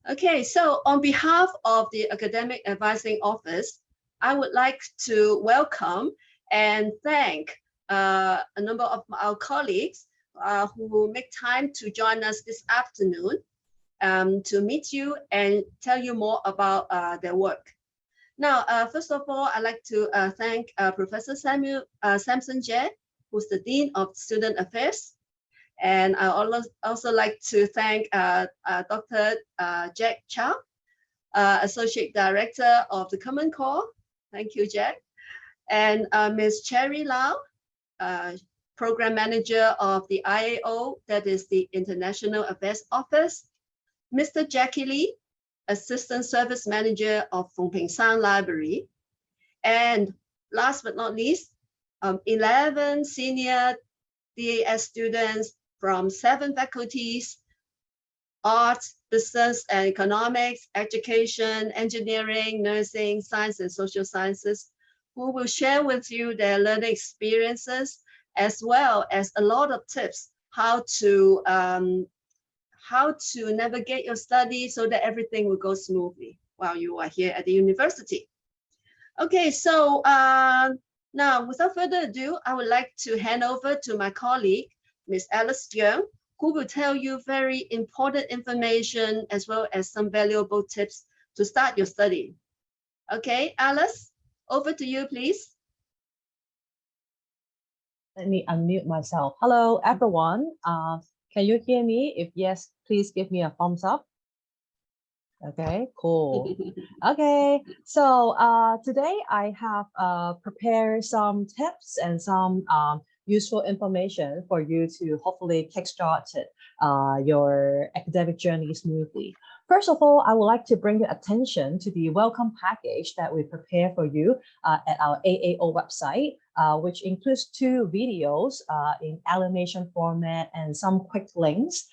Okay, so on behalf of the Academic Advising Office, I would like to welcome and thank a number of our colleagues who make time to join us this afternoon to meet you and tell you more about their work. Now, first of all, I'd like to thank Professor Samson Jay, who's the Dean of Student Affairs. And I also like to thank Dr. Jack Chow, Associate Director of the Common Core. Thank you, Jack. And Ms. Cherry Lau, Program Manager of the IAO, that is the International Affairs Office. Mr. Jackie Lee, Assistant Service Manager of Fung Ping San Library. And last but not least, 11 senior DAS students from 7 faculties: arts, business and economics, education, engineering, nursing, science and social sciences, who will share with you their learning experiences, as well as a lot of tips how to navigate your study so that everything will go smoothly while you are here at the university. Okay, so now without further ado, I would like to hand over to my colleague, Ms. Alice Young, who will tell you very important information as well as some valuable tips to start your study. Okay, Alice, over to you, please. Let me unmute myself. Hello, everyone. Can you hear me? If yes, please give me a thumbs up. Okay, cool. Okay, so today I have prepared some tips and some useful information for you to hopefully kickstart your academic journey smoothly. First of all, I would like to bring your attention to the welcome package that we prepare for you at our AAO website, which includes 2 videos in animation format and some quick links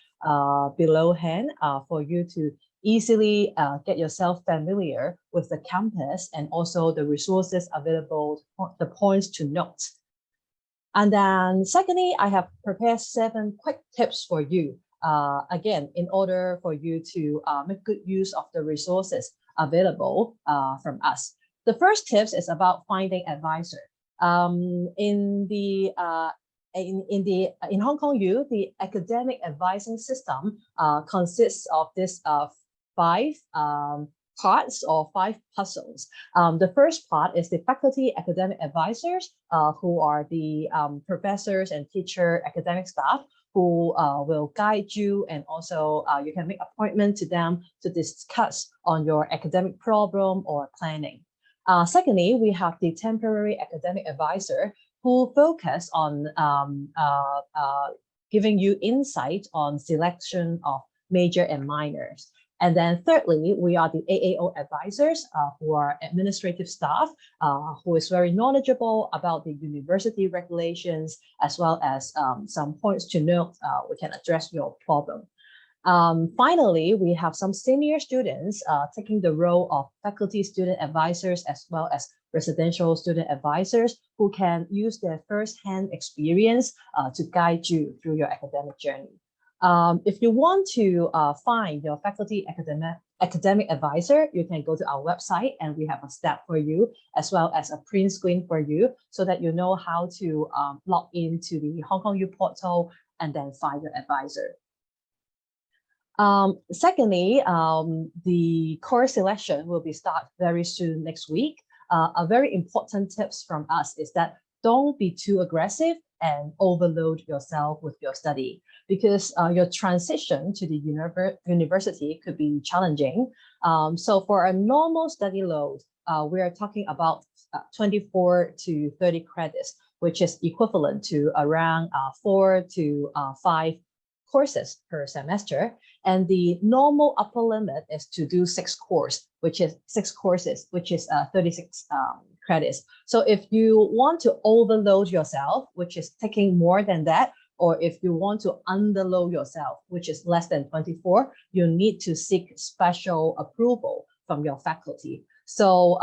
below hand for you to easily get yourself familiar with the campus and also the resources available, the points to note. And then secondly, I have prepared 7 quick tips for you. Again, in order for you to make good use of the resources available from us. The first tips is about finding advisor. In Hong Kong U, the academic advising system consists of this 5 parts or 5 puzzles. The first part is the faculty academic advisors, who are the professors and teacher academic staff who will guide you, and also you can make appointment to them to discuss on your academic problem or planning. Secondly, we have the temporary academic advisor who focus on giving you insight on selection of major and minors. And then thirdly, we are the AAO advisors who are administrative staff who is very knowledgeable about the university regulations, as well as some points to note we can address your problem. Finally, we have some senior students taking the role of faculty student advisors as well as residential student advisors who can use their first-hand experience to guide you through your academic journey. If you want to find your faculty academic advisor, you can go to our website and we have a step for you, as well as a print screen for you, so that you know how to log into the Hong Kong U portal and then find your advisor. Secondly, the course selection will be start very soon next week. A very important tips from us is that don't be too aggressive and overload yourself with your study, because your transition to the university could be challenging. So for a normal study load, we are talking about 24 to 30 credits, which is equivalent to around 4 to 5 courses per semester. And the normal upper limit is to do 6 courses, which is 36 credits. So if you want to overload yourself, which is taking more than that, or if you want to underload yourself, which is less than 24, you need to seek special approval from your faculty. So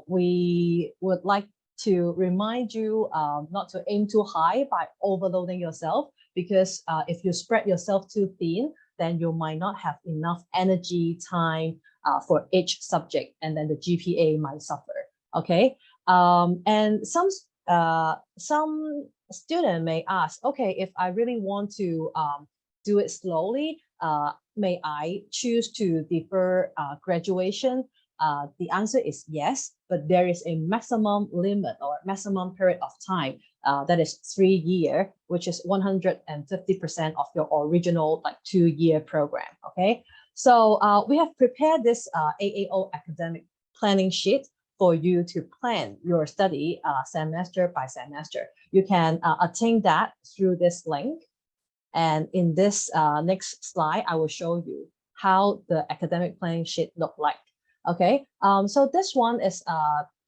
we would like to remind you not to aim too high by overloading yourself, because if you spread yourself too thin, then you might not have enough energy, time for each subject, and then the GPA might suffer. Okay, and some student may ask, okay, if I really want to do it slowly, may I choose to defer graduation? The answer is yes, but there is a maximum limit or maximum period of time that is 3 years, which is 150% of your original 2-year program. Okay, so we have prepared this AAO academic planning sheet for you to plan your study semester by semester. You can attain that through this link. And in this next slide, I will show you how the academic planning sheet look like. Okay, so this one is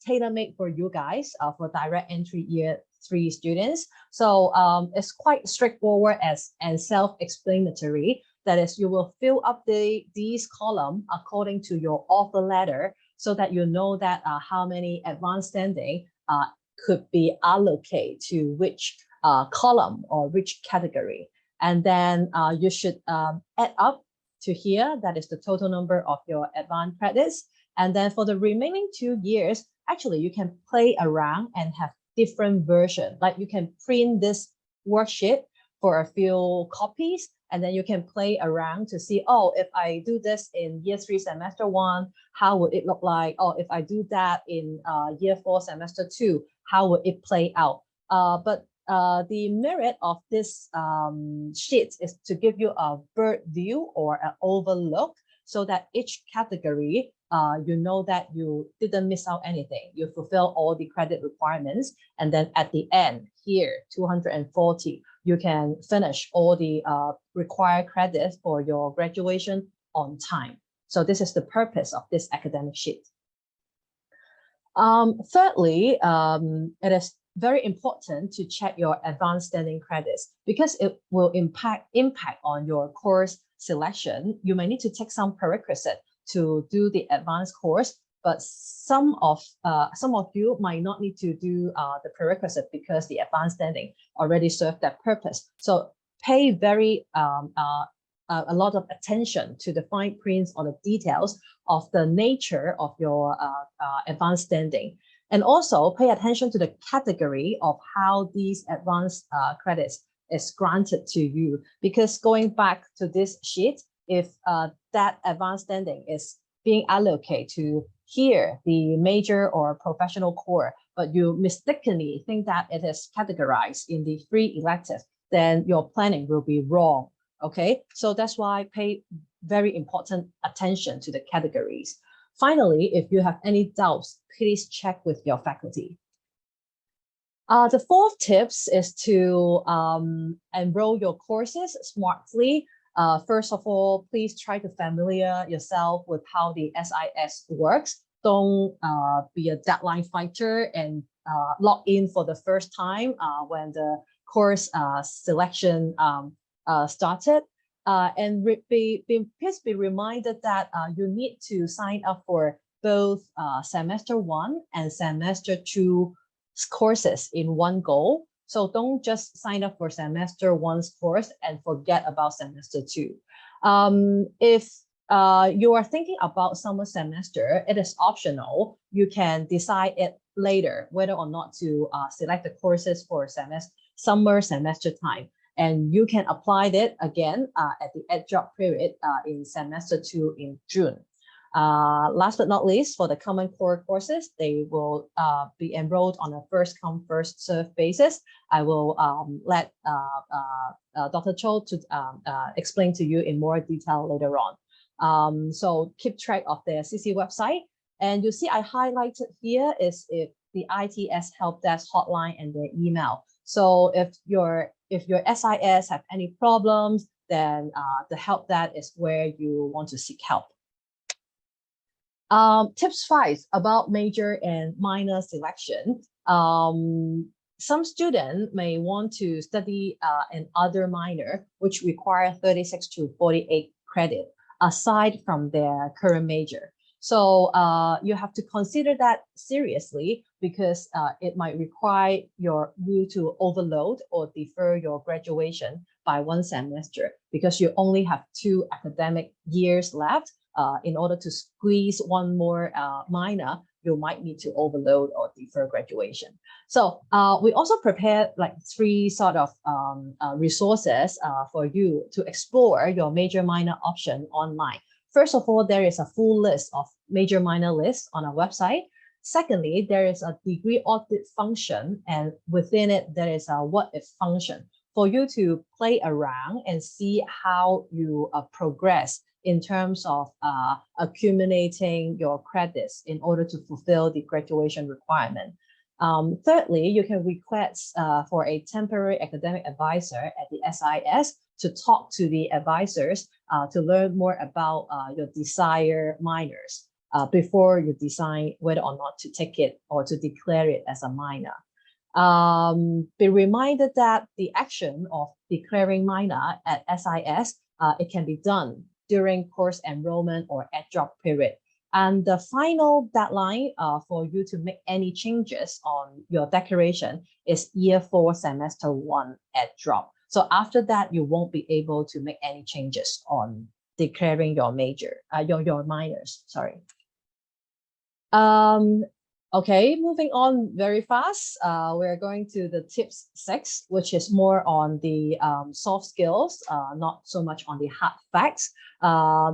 tailor-made for you guys for direct entry year 3 students. So it's quite straightforward and self-explanatory. That is, you will fill up these columns according to your offer letter, so that you know that how many advanced standing could be allocated to which column or which category. And then you should add up to here. That is the total number of your advanced credits. And then for the remaining 2 years, actually, you can play around and have different versions. Like you can print this worksheet for a few copies, and then you can play around to see, oh, if I do this in year 3 semester 1, how would it look like? Oh, if I do that in year 4 semester 2, how would it play out? But the merit of this sheet is to give you a bird view or an overlook, so that each category, you know that you didn't miss out anything. You fulfill all the credit requirements. And then at the end here, 240, you can finish all the required credits for your graduation on time. So this is the purpose of this academic sheet. Thirdly, it is very important to check your advanced standing credits, because it will impact on your course selection. You may need to take some prerequisite to do the advanced course, but some of you might not need to do the prerequisite because the advanced standing already served that purpose. So pay a lot of attention to the fine prints or the details of the nature of your advanced standing. And also pay attention to the category of how these advanced credits is granted to you. Because going back to this sheet, if that advanced standing is being allocated to here, the major or professional core, but you mistakenly think that it is categorized in the free elective, then your planning will be wrong. Okay, so that's why pay very important attention to the categories. Finally, if you have any doubts, please check with your faculty. The fourth tips is to enroll your courses smartly. First of all, please try to familiar yourself with how the SIS works. Don't be a deadline fighter and log in for the first time when the course selection started. And please be reminded that you need to sign up for both semester 1 and semester 2 courses in one go. So don't just sign up for semester 1's course and forget about semester 2. If you are thinking about summer semester, it is optional. You can decide it later whether or not to select the courses for summer semester time. And you can apply it again at the EdJob period in semester 2 in June. Last but not least, for the common core courses, they will be enrolled on a first come, first serve basis. I will let Dr. Cho to explain to you in more detail later on. So keep track of the CC website. And you see I highlighted here is if the ITS help desk hotline and their email. So if your SIS have any problems, then the help desk is where you want to seek help. Tips 5 about major and minor selection. Some students may want to study an other minor, which require 36 to 48 credit aside from their current major. So you have to consider that seriously, because it might require you to overload or defer your graduation by one semester because you only have 2 academic years left. In order to squeeze one more minor, you might need to overload or defer graduation. So we also prepared like 3 sort of resources for you to explore your major minor option online. First of all, there is a full list of major minor lists on our website. Secondly, there is a degree audit function, and within it, there is a what if function for you to play around and see how you progress in terms of accumulating your credits in order to fulfill the graduation requirement. Thirdly, you can request for a temporary academic advisor at the SIS to talk to the advisors to learn more about your desired minors before you decide whether or not to take it or to declare it as a minor. Be reminded that the action of declaring minor at SIS, it can be done during course enrollment or at drop period. And the final deadline for you to make any changes on your declaration is year 4, semester 1 at drop. So after that, you won't be able to make any changes on declaring your major, your minors, sorry. Okay, moving on very fast. We're going to the tips 6, which is more on the soft skills, not so much on the hard facts.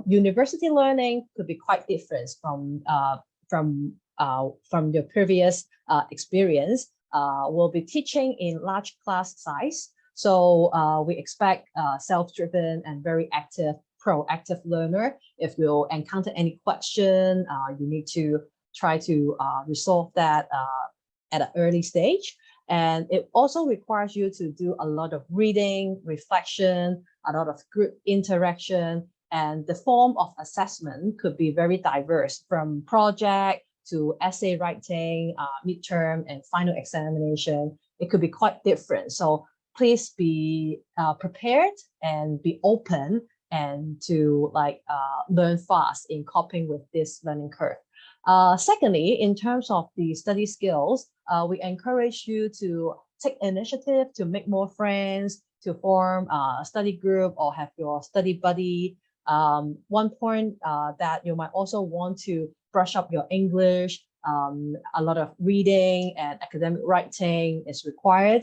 University learning could be quite different from your previous experience. We'll be teaching in large class size, so we expect self-driven and very active, proactive learner. If you encounter any question, you need to try to resolve that at an early stage. And it also requires you to do a lot of reading, reflection, a lot of group interaction, and the form of assessment could be very diverse, from project to essay writing, midterm and final examination. It could be quite different. So please be prepared and be open and to learn fast in coping with this learning curve. Secondly, in terms of the study skills, we encourage you to take initiative to make more friends, to form a study group or have your study buddy. One point that you might also want to brush up your English. A lot of reading and academic writing is required.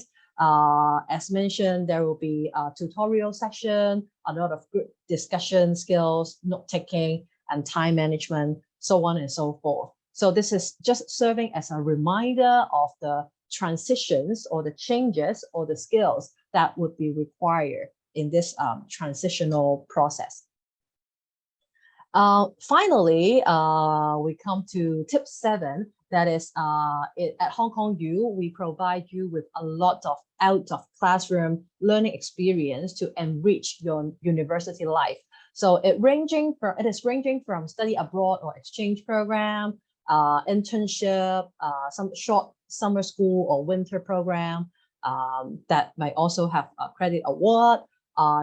As mentioned, there will be a tutorial section, a lot of group discussion skills, note-taking, and time management, so on and so forth. So this is just serving as a reminder of the transitions or the changes or the skills that would be required in this transitional process. Finally, we come to tip 7. That is, at Hong Kong U, we provide you with a lot of out of classroom learning experience to enrich your university life. So it is ranging from study abroad or exchange program, internship, some short summer school or winter program that might also have a credit award.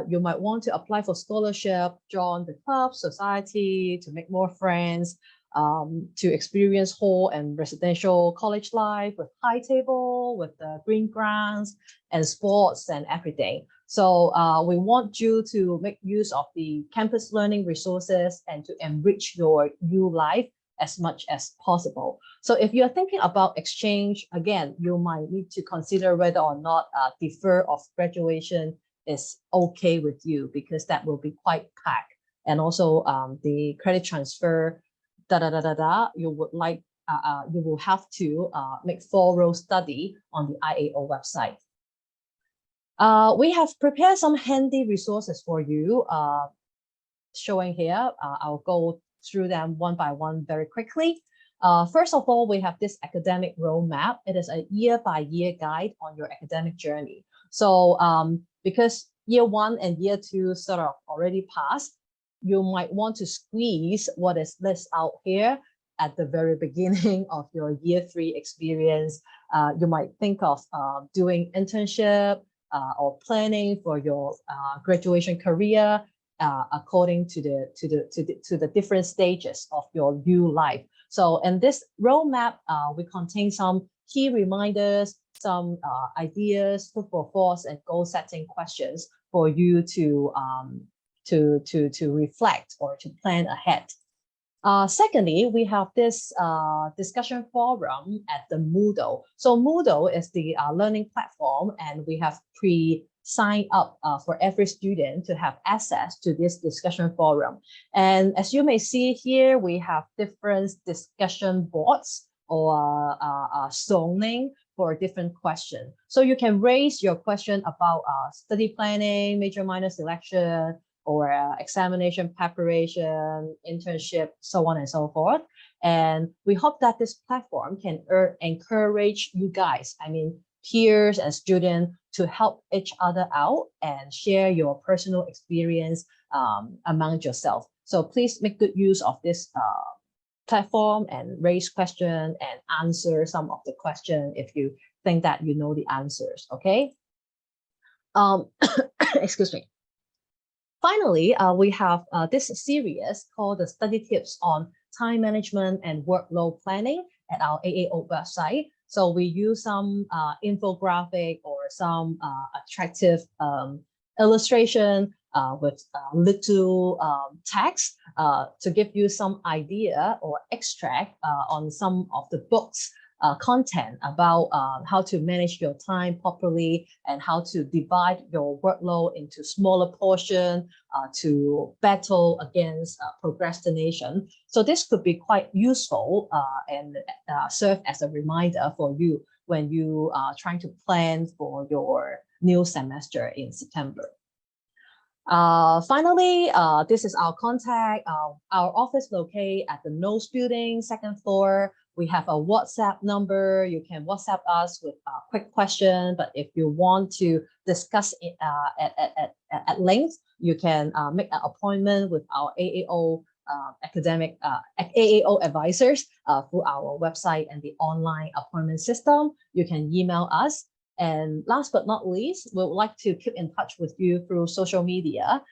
You might want to apply for scholarship, join the club, society to make more friends, to experience hall and residential college life with high table, with the green grounds and sports and everything. So we want you to make use of the campus learning resources and to enrich your U life as much as possible. So if you're thinking about exchange, again, you might need to consider whether or not defer of graduation is okay with you, because that will be quite packed. And also the credit transfer, you will have to make thorough study on the IAO website. We have prepared some handy resources for you, showing here. I'll go through them one by one very quickly. First of all, we have this academic roadmap. It is a year-by-year guide on your academic journey. So because year 1 and year 2 sort of already passed, you might want to squeeze what is listed out here at the very beginning of your year 3 experience. You might think of doing internship or planning for your graduation career according to the different stages of your U life. So in this roadmap, we contain some key reminders, some ideas, food for thought, and goal setting questions for you to reflect or to plan ahead. Secondly, we have this discussion forum at the Moodle. So Moodle is the learning platform, and we have signed up for every student to have access to this discussion forum. And as you may see here, we have different discussion boards or zoning for different questions. So you can raise your question about study planning, major minor selection, or examination preparation, internship, so on and so forth. And we hope that this platform can encourage you guys, I mean, peers and students, to help each other out and share your personal experience among yourself. So please make good use of this platform and raise questions and answer some of the questions if you think that you know the answers, okay? Excuse me. Finally, we have this series called the Study Tips on Time Management and Workload Planning at our AAO website. So we use some infographic or some attractive illustration with little text to give you some idea or extract on some of the books content about how to manage your time properly and how to divide your workload into smaller portions to battle against procrastination. So this could be quite useful and serve as a reminder for you when you are trying to plan for your new semester in September. Finally, this is our contact. Our office located at the Nose Building, second floor. We have a WhatsApp number. You can WhatsApp us with a quick question. But if you want to discuss it at length, you can make an appointment with our AAO AAO advisors through our website and the online appointment system. You can email us. And last but not least, we would like to keep in touch with you through social media.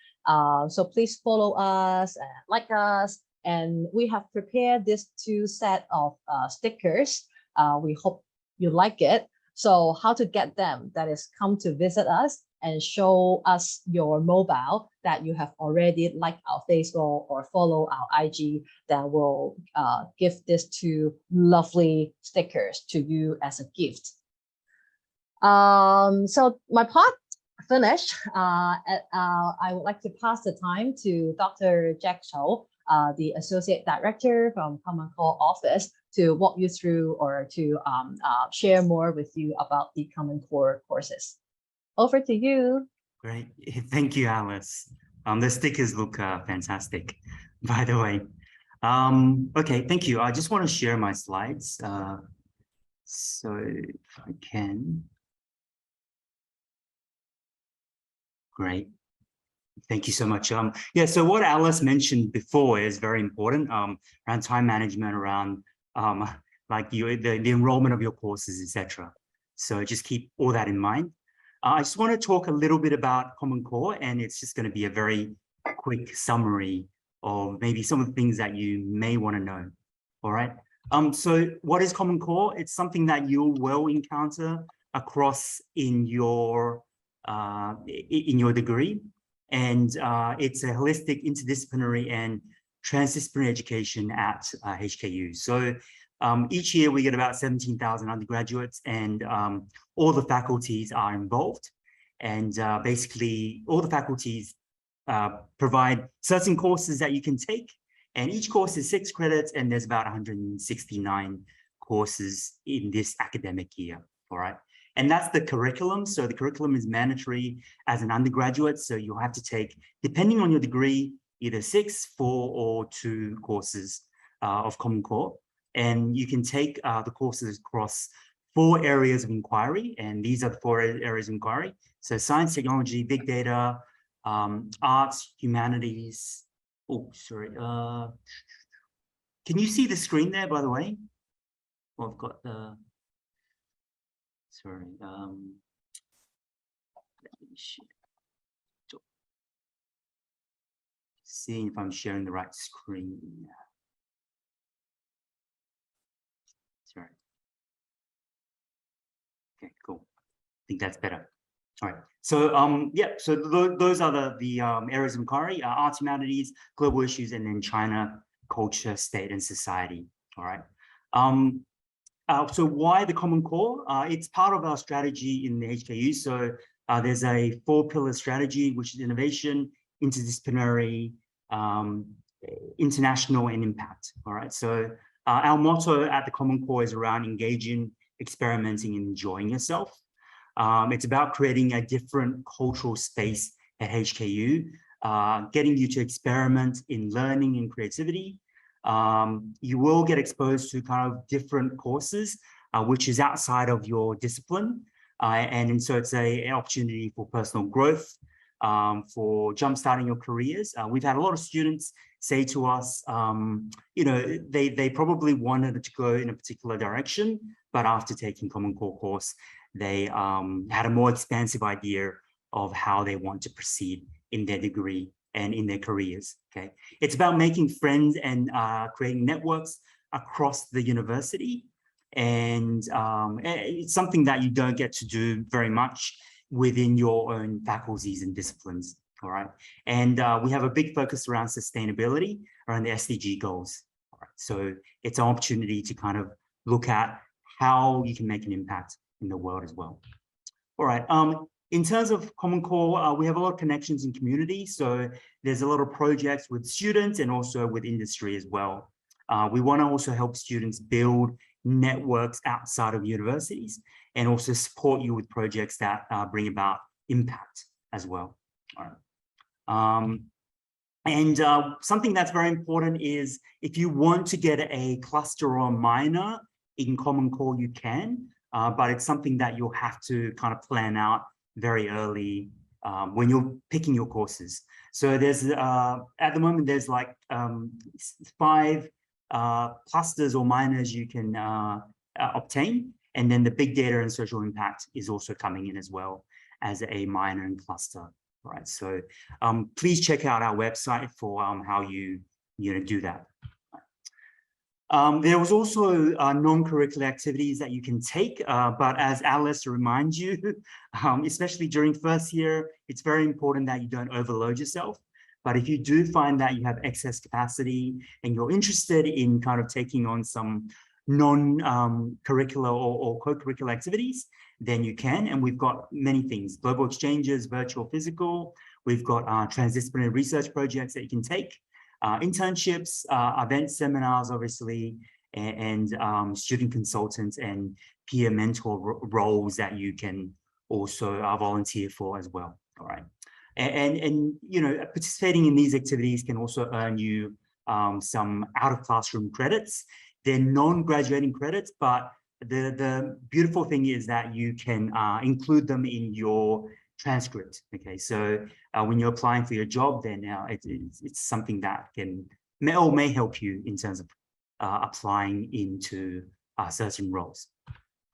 So please follow us, like us, and we have prepared this 2 set of stickers. We hope you like it. So how to get them? That is, come to visit us and show us your mobile that you have already liked our Facebook or follow our IG. Then we'll give these 2 lovely stickers to you as a gift. So my part finished. I would like to pass the time to Dr. Jack Cho, the Associate Director from Common Core Office, to walk you through or to share more with you about the Common Core courses. Over to you. Great. Thank you, Alice. The stickers look fantastic, by the way. Okay, thank you. I just want to share my slides. So if I can. Great. Thank you so much. Yeah, so what Alice mentioned before is very important around time management, around like the enrollment of your courses, etc. So just keep all that in mind. I just want to talk a little bit about Common Core, and it's just going to be a very quick summary of maybe some of the things that you may want to know. All right. So what is Common Core? It's something that you will encounter across in your degree, and it's a holistic, interdisciplinary, and transdisciplinary education at HKU. So each year we get about 17,000 undergraduates, and all the faculties are involved. And basically, all the faculties provide certain courses that you can take, and each course is 6 credits, and there's about 169 courses in this academic year. All right. And that's the curriculum. So the curriculum is mandatory as an undergraduate. So you'll have to take, depending on your degree, either 6, 4, or 2 courses of Common Core. And you can take the courses across 4 areas of inquiry. And these are the 4 areas of inquiry. So science, technology, big data, arts, humanities. Oh, sorry. Can you see the screen there, by the way? Well, I've got the... Sorry, let me share. Seeing if I'm sharing the right screen. Sorry. Okay, cool. I think that's better. All right. So yeah, so those are the areas of inquiry: arts, humanities, global issues, and then China, culture, state, and society. All right. So why the Common Core? It's part of our strategy in the HKU. So there's a 4-pillar strategy, which is innovation, interdisciplinary, international, and impact. All right. So our motto at the Common Core is around engaging, experimenting, and enjoying yourself. It's about creating a different cultural space at HKU, getting you to experiment in learning and creativity. You will get exposed to kind of different courses, which is outside of your discipline. And so it's an opportunity for personal growth, for jumpstarting your careers. We've had a lot of students say to us, you know, they probably wanted to go in a particular direction, but after taking Common Core course, they had a more expansive idea of how they want to proceed in their degree and in their careers. Okay, it's about making friends and creating networks across the university, and it's something that you don't get to do very much within your own faculties and disciplines. All right, and we have a big focus around sustainability, around the SDG goals. All right, so it's an opportunity to kind of look at how you can make an impact in the world as well. All right. In terms of Common Core, we have a lot of connections in community. So there's a lot of projects with students and also with industry as well. We want to also help students build networks outside of universities and also support you with projects that bring about impact as well. All right. And something that's very important is if you want to get a cluster or a minor in Common Core, you can. But it's something that you'll have to kind of plan out very early when you're picking your courses. So there's, at the moment, there's like 5 clusters or minors you can obtain. And then the big data and social impact is also coming in as well as a minor and cluster. All right, so please check out our website for how you do that. There was also non-curricular activities that you can take, but as Alice reminds you, especially during first year, it's very important that you don't overload yourself. But if you do find that you have excess capacity and you're interested in kind of taking on some non-curricular or co-curricular activities, then you can. And we've got many things: global exchanges, virtual, physical. We've got transdisciplinary research projects that you can take. Internships, event seminars, obviously, and student consultants and peer mentor roles that you can also volunteer for as well. All right, and you know, participating in these activities can also earn you some out of classroom credits. They're non-graduating credits, but the beautiful thing is that you can include them in your transcript. Okay, so when you're applying for your job, then it's something that may help you in terms of applying into certain roles.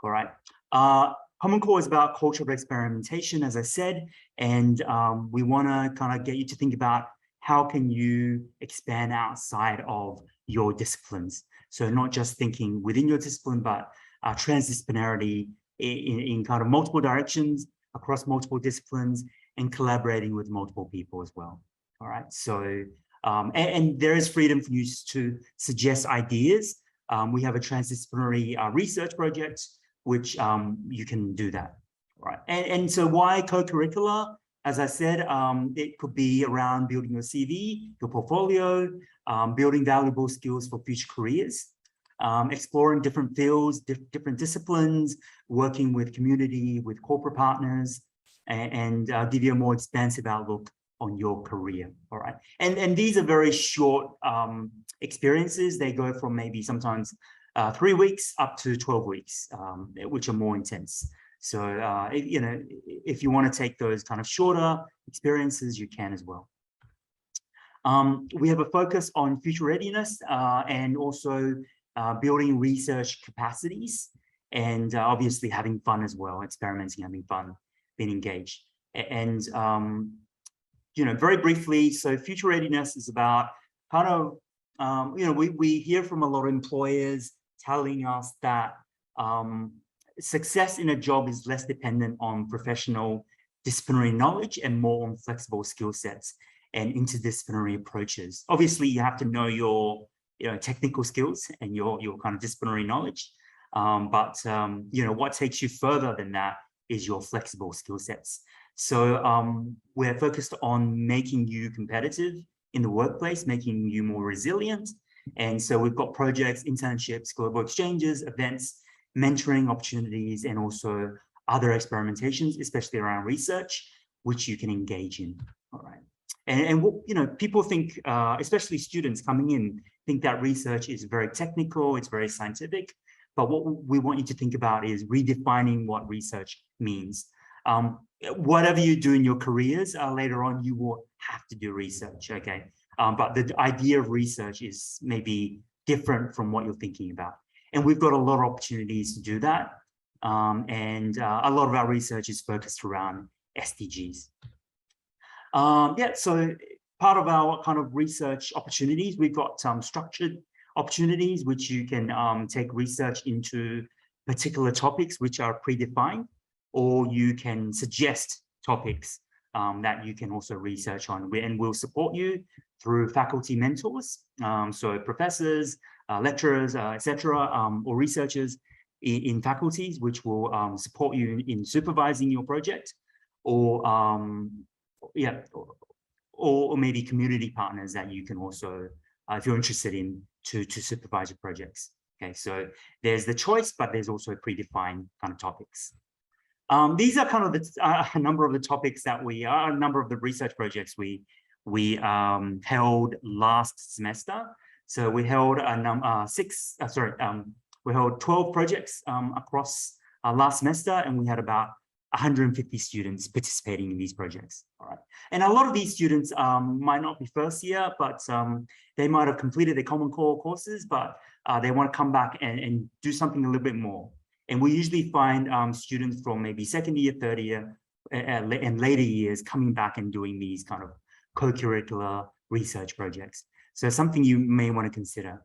All right. Common Core is about culture of experimentation, as I said, and we want to kind of get you to think about how can you expand outside of your disciplines. So not just thinking within your discipline, but transdisciplinarity in kind of multiple directions, across multiple disciplines, and collaborating with multiple people as well. All right, so and there is freedom for you to suggest ideas. We have a transdisciplinary research project, which you can do that. All right, and so why co-curricular? As I said, it could be around building your CV, your portfolio, building valuable skills for future careers. Exploring different fields, different disciplines, working with community, with corporate partners, and give you a more expansive outlook on your career. All right, and these are very short experiences. They go from maybe sometimes 3 weeks up to 12 weeks, which are more intense. So you know, if you want to take those kind of shorter experiences, you can as well. We have a focus on future readiness and also building research capacities, and obviously having fun as well, experimenting, having fun, being engaged. And you know, very briefly, so future readiness is about kind of, you know, we hear from a lot of employers telling us that success in a job is less dependent on professional disciplinary knowledge and more on flexible skill sets and interdisciplinary approaches. Obviously, you have to know your technical skills and your kind of disciplinary knowledge. What takes you further than that is your flexible skill sets. So we're focused on making you competitive in the workplace, making you more resilient. And so we've got projects, internships, global exchanges, events, mentoring opportunities, and also other experimentations, especially around research, which you can engage in. All right. And people think, especially students coming in, think that research is very technical, it's very scientific. But what we want you to think about is redefining what research means. Whatever you do in your careers, later on, you will have to do research, okay? But the idea of research is maybe different from what you're thinking about. And we've got a lot of opportunities to do that. A lot of our research is focused around SDGs. So part of our kind of research opportunities, we've got some structured opportunities which you can take research into particular topics which are predefined, or you can suggest topics that you can also research on, and we'll support you through faculty mentors, so professors, lecturers, etc., or researchers in faculties, which will support you in supervising your project, or maybe community partners that you can also, if you're interested in, to supervise your projects. Okay, so there's the choice, but there's also predefined kind of topics. These are kind of a number of the topics that a number of the research projects we held last semester. So we held we held 12 projects across last semester, and we had about 150 students participating in these projects. All right, and a lot of these students might not be first year, but they might have completed their Common Core courses, but they want to come back and do something a little bit more. And we usually find students from maybe second year, third year, and later years coming back and doing these kind of co-curricular research projects. So something you may want to consider.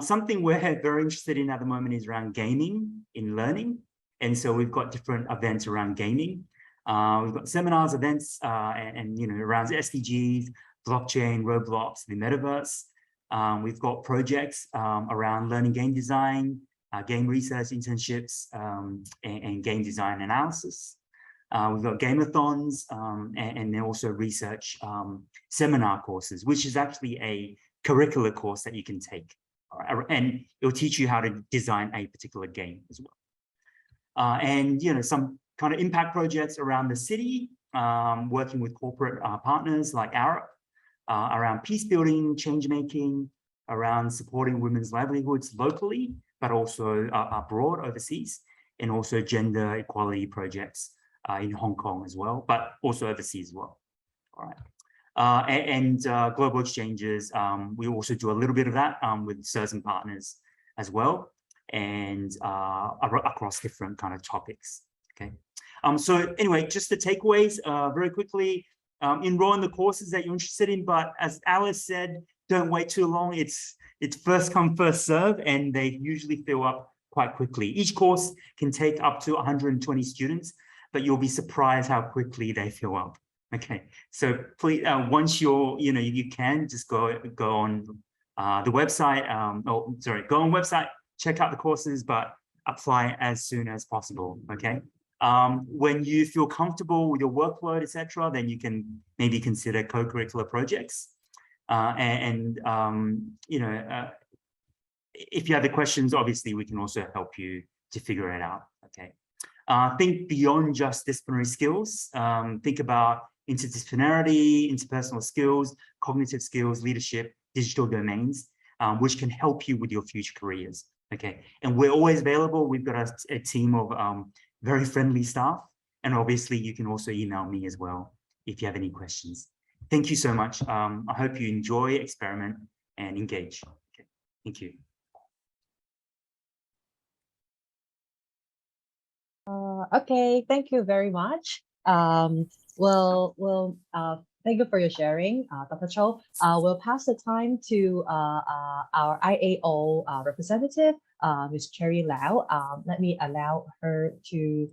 Something we're very interested in at the moment is around gaming in learning. And so we've got different events around gaming. We've got seminars, events, and around SDGs, blockchain, Roblox, the metaverse. We've got projects around learning game design, game research internships, and game design analysis. We've got gameathons, and then also research seminar courses, which is actually a curricular course that you can take. And it'll teach you how to design a particular game as well. And some kind of impact projects around the city, working with corporate partners like Arab, around peace building, change making, around supporting women's livelihoods locally, but also abroad, overseas, and also gender equality projects in Hong Kong as well, but also overseas as well. All right. And global exchanges, we also do a little bit of that with certain partners as well, and across different kind of topics. Okay. So anyway, just the takeaways very quickly. Enroll in the courses that you're interested in, but as Alice said, don't wait too long. It's first come, first serve, and they usually fill up quite quickly. Each course can take up to 120 students, but you'll be surprised how quickly they fill up. Okay, so please, once you can just go on the website. Go on website, check out the courses, but apply as soon as possible. Okay. When you feel comfortable with your workload, etc., then you can maybe consider co-curricular projects. If you have the questions, obviously we can also help you to figure it out. Okay. Think beyond just disciplinary skills. Think about interdisciplinarity, interpersonal skills, cognitive skills, leadership, digital domains, which can help you with your future careers. Okay. And we're always available. We've got a team of very friendly staff. And obviously you can also email me as well if you have any questions. Thank you so much. I hope you enjoy, experiment, and engage. Okay. Thank you. Okay, thank you very much. Thank you for your sharing, Dr. Cho. We'll pass the time to our IAO representative, Ms. Cherry Lau. Let me allow her to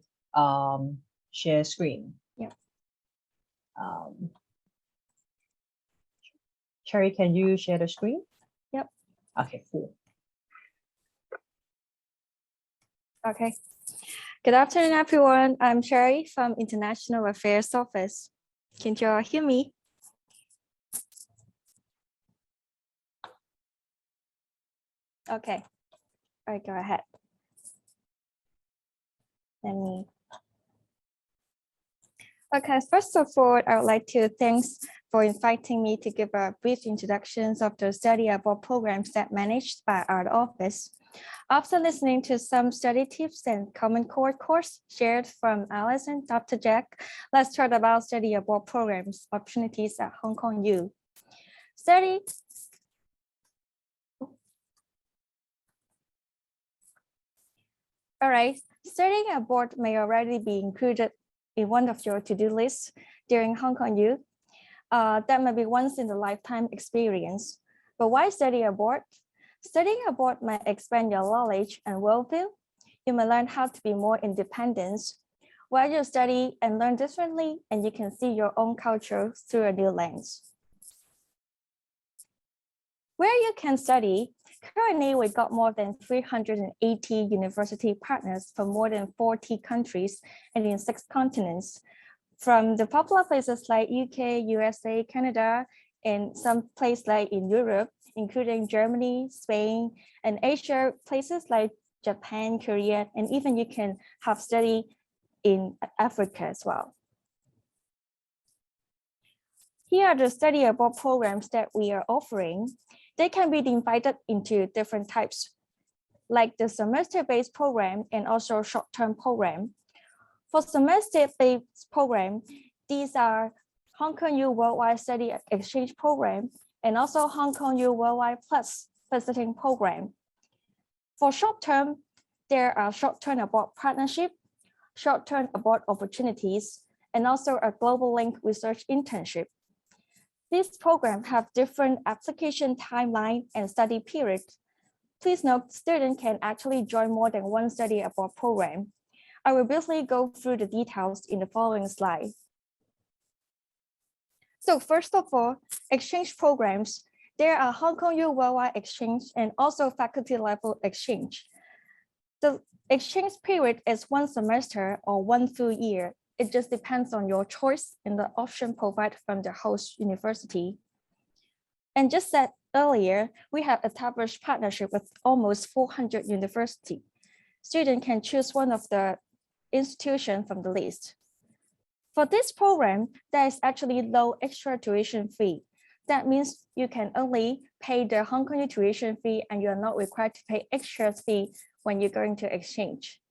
share screen. Cherry, can you share the screen? Yep. Okay, cool. Okay. Good afternoon, everyone. I'm Cherry from International Affairs Office. Can you all hear me? Okay. All right, go ahead. Let me. Okay, first of all, I would like to thanks for inviting me to give a brief introduction of the study abroad programs that managed by our office. After listening to some study tips and common core course shared from Alice and Dr. Jack, let's talk about study abroad programs opportunities at Hong Kong U. All right, studying abroad may already be included in one of your to-do lists during Hong Kong U. That may be once in a lifetime experience. But why study abroad? Studying abroad might expand your knowledge and worldview. You may learn how to be more independent. While you study and learn differently, and you can see your own culture through a new lens. Where you can study, currently we got more than 380 university partners from more than 40 countries and in 6 continents. From the popular places like UK, USA, Canada, and some places like in Europe, including Germany, Spain, and Asia, places like Japan, Korea, and even you can have study in Africa as well. Here are the study abroad programs that we are offering. They can be divided into different types, like the semester-based program and also short-term program. For semester-based program, these are Hong Kong U Worldwide Study Exchange Program and also Hong Kong U Worldwide Plus Visiting Program. For short-term, there are short-term abroad partnership, short-term abroad opportunities, and also a global link research internship. These programs have different application timeline and study period. Please note, students can actually join more than one study abroad program. I will briefly go through the details in the following slide. So first of all, exchange programs. There are Hong Kong U Worldwide Exchange and also faculty level exchange. The exchange period is 1 semester or 1 full year. It just depends on your choice and the option provided from the host university. And just said earlier, we have established partnership with almost 400 universities. Students can choose one of the institutions from the list. For this program, there is actually low extra tuition fee. That means you can only pay the Hong Kong tuition fee and you're not required to pay extra fee when you're going to exchange.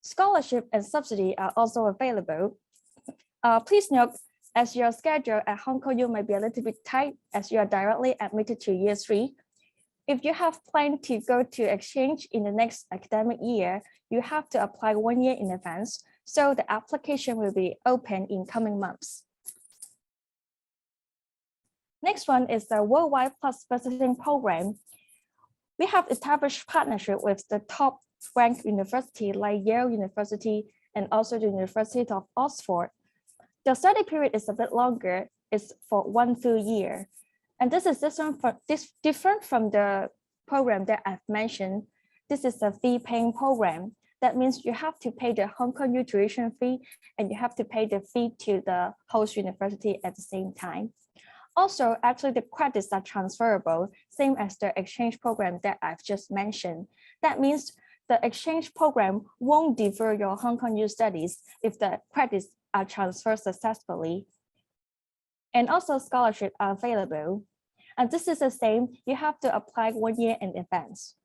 Scholarship and subsidy are also available. Please note, as your schedule at Hong Kong U might be a little bit tight as you are directly admitted to year 3. If you have planned to go to exchange in the next academic year, you have to apply 1 year in advance, so the application will be open in coming months. Next one is the Worldwide Plus Visiting Program. We have established partnership with the top ranked university like Yale University and also the University of Oxford. The study period is a bit longer, it's for 1 full year. And this is different from the program that I've mentioned. This is a fee-paying program. That means you have to pay the Hong Kong U tuition fee and you have to pay the fee to the host university at the same time. Also, actually, the credits are transferable, same as the exchange program that I've just mentioned. That means the exchange program won't defer your Hong Kong U studies if the credits are transferred successfully. And also scholarships are available. And this is the same, you have to apply 1 year in advance.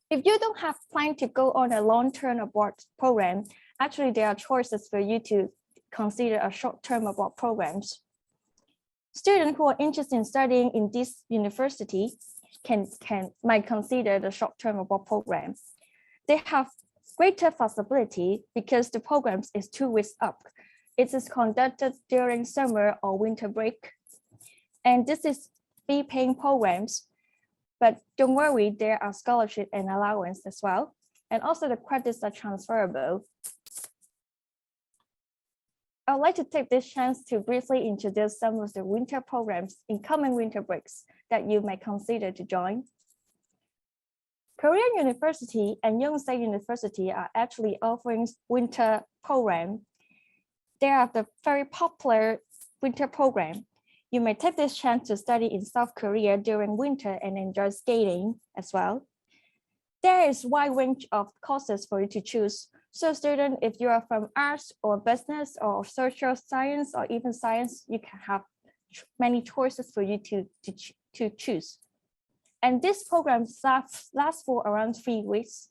If you don't have plan to go on a long-term abroad program, actually there are choices for you to consider a short-term abroad programs. Students who are interested in studying in this university might consider the short-term abroad program. They have greater flexibility because the program is 2 weeks up. It is conducted during summer or winter break. And this is fee-paying programs, but don't worry, there are scholarship and allowance as well. And also the credits are transferable. I would like to take this chance to briefly introduce some of the winter programs in coming winter breaks that you may consider to join. Korean University and Yonsei University are actually offering winter program. They are the very popular winter program. You may take this chance to study in South Korea during winter and enjoy skating as well. There is a wide range of courses for you to choose. So student, if you are from arts or business or social science or even science, you can have many choices for you to choose. And this program lasts for around 3 weeks.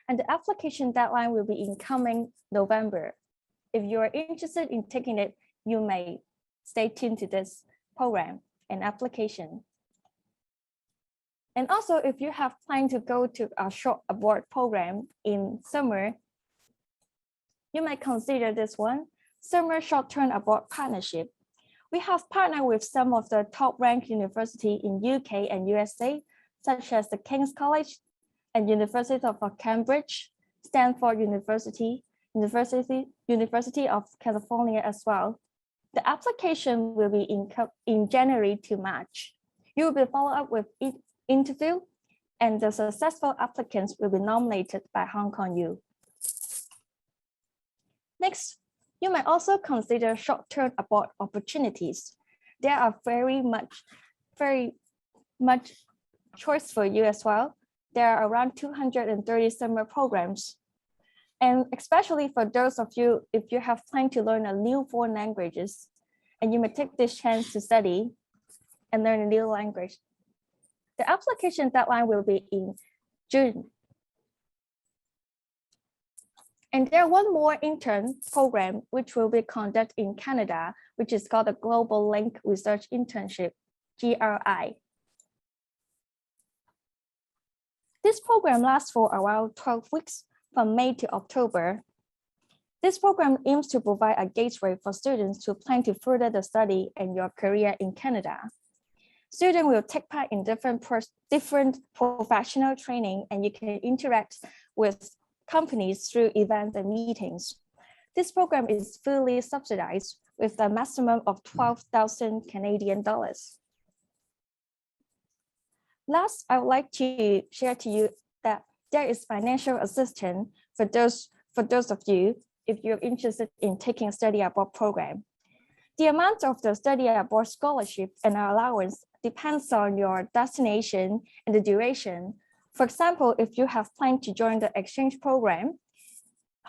And the application deadline will be in coming November. If you are interested in taking it, you may stay tuned to this program and application. And also, if you have planned to go to a short abroad program in summer, you might consider this one, Summer Short-Term Abroad Partnership. We have partnered with some of the top-ranked universities in UK and USA, such as the King's College and University of Cambridge, Stanford University, University of California as well. The application will be in January to March. You will be followed up with interview, and the successful applicants will be nominated by Hong Kong U. Next, you might also consider short-term abroad opportunities. There are very much choice for you as well. There are around 230 summer programs. And especially for those of you, if you have planned to learn a new foreign languages, and you may take this chance to study and learn a new language. The application deadline will be in June. And there one more intern program, which will be conducted in Canada, which is called the Global Link Research Internship, GRI. This program lasts for around 12 weeks from May to October. This program aims to provide a gateway for students who plan to further the study and your career in Canada. Students will take part in different professional training, and you can interact with companies through events and meetings. This program is fully subsidized with a maximum of 12,000 Canadian dollars. Last, I would like to share to you that there is financial assistance for those of you if you're interested in taking a study abroad program. The amount of the study abroad scholarship and allowance depends on your destination and the duration. For example, if you have planned to join the exchange program,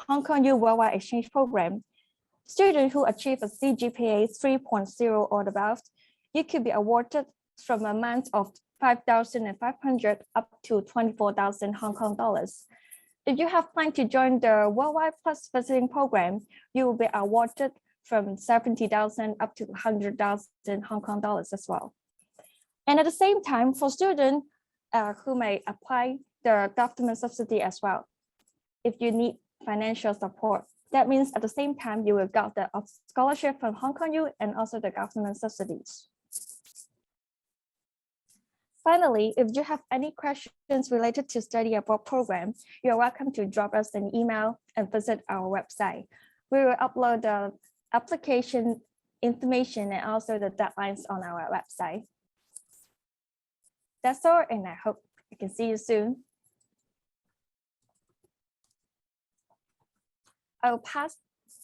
Hong Kong U Worldwide Exchange Program, students who achieve a CGPA 3.0 or above, you could be awarded from a amount of 5,500 up to 24,000 Hong Kong dollars. If you have planned to join the Worldwide Plus Visiting Program, you will be awarded from 70,000 up to 100,000 Hong Kong dollars as well. And at the same time, for students who may apply the government subsidy as well, if you need financial support, that means at the same time, you will get the scholarship from Hong Kong U and also the government subsidies. Finally, if you have any questions related to study abroad program, you are welcome to drop us an email and visit our website. We will upload the application information and also the deadlines on our website. That's all, and I hope I can see you soon. I'll pass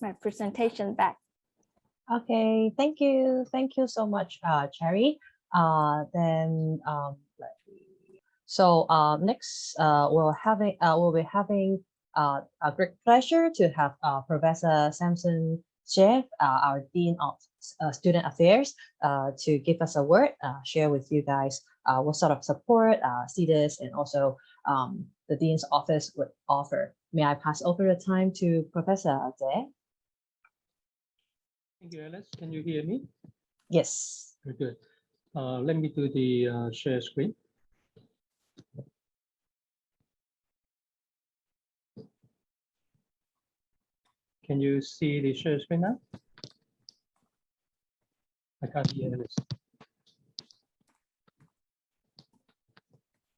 my presentation back. Okay, thank you so much, Cherry. Next, we'll be having a great pleasure to have Professor Samson Jeff, our Dean of Student Affairs, to give us a word, share with you guys what sort of support CEDARS and also the Dean's Office would offer. May I pass over the time to Professor Jeff? Thank you, Alice. Can you hear me? Yes. Very good. Let me do the share screen. Can you see the share screen now? I can't hear Alice.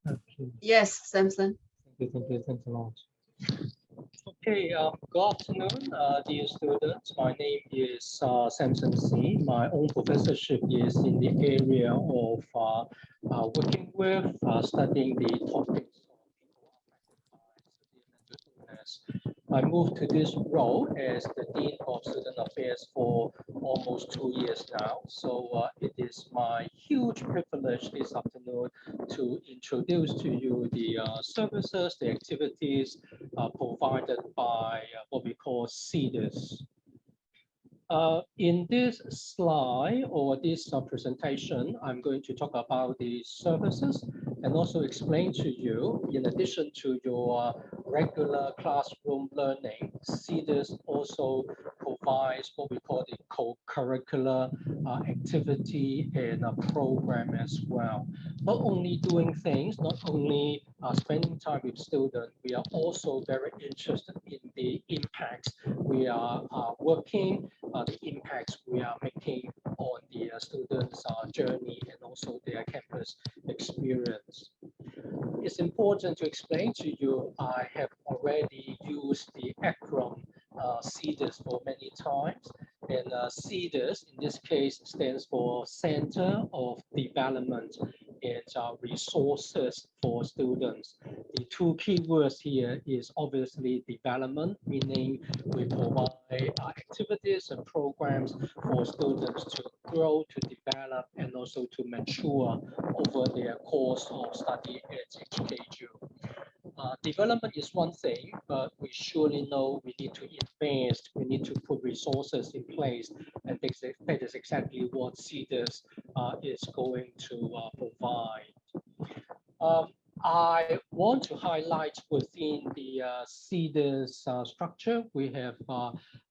Okay. Yes, Samson. Thank you, thanks a lot. Okay, good afternoon, dear students. My name is Samson C. My own professorship is in the area of working with, studying the topics of people affected by severe mental illness. I moved to this role as the Dean of Student Affairs for almost 2 years now. So it is my huge privilege this afternoon to introduce to you the services, the activities provided by what we call CEDARS. In this slide or this presentation, I'm going to talk about the services and also explain to you, in addition to your regular classroom learning, CEDARS also provides what we call the co-curricular activity and a program as well. Not only doing things, not only spending time with students, we are also very interested in the impacts we are working, the impacts we are making on the students' journey and also their campus experience. It's important to explain to you, I have already used the acronym CEDARS for many times. And CEDARS, in this case, stands for Center of Development and Resources for Students. The two key words here is obviously development, meaning we provide activities and programs for students to grow, to develop, and also to mature over their course of study at HKU. Development is one thing, but we surely know we need to invest, we need to put resources in place, and that is exactly what CEDARS is going to provide. I want to highlight within the CEDARS structure, we have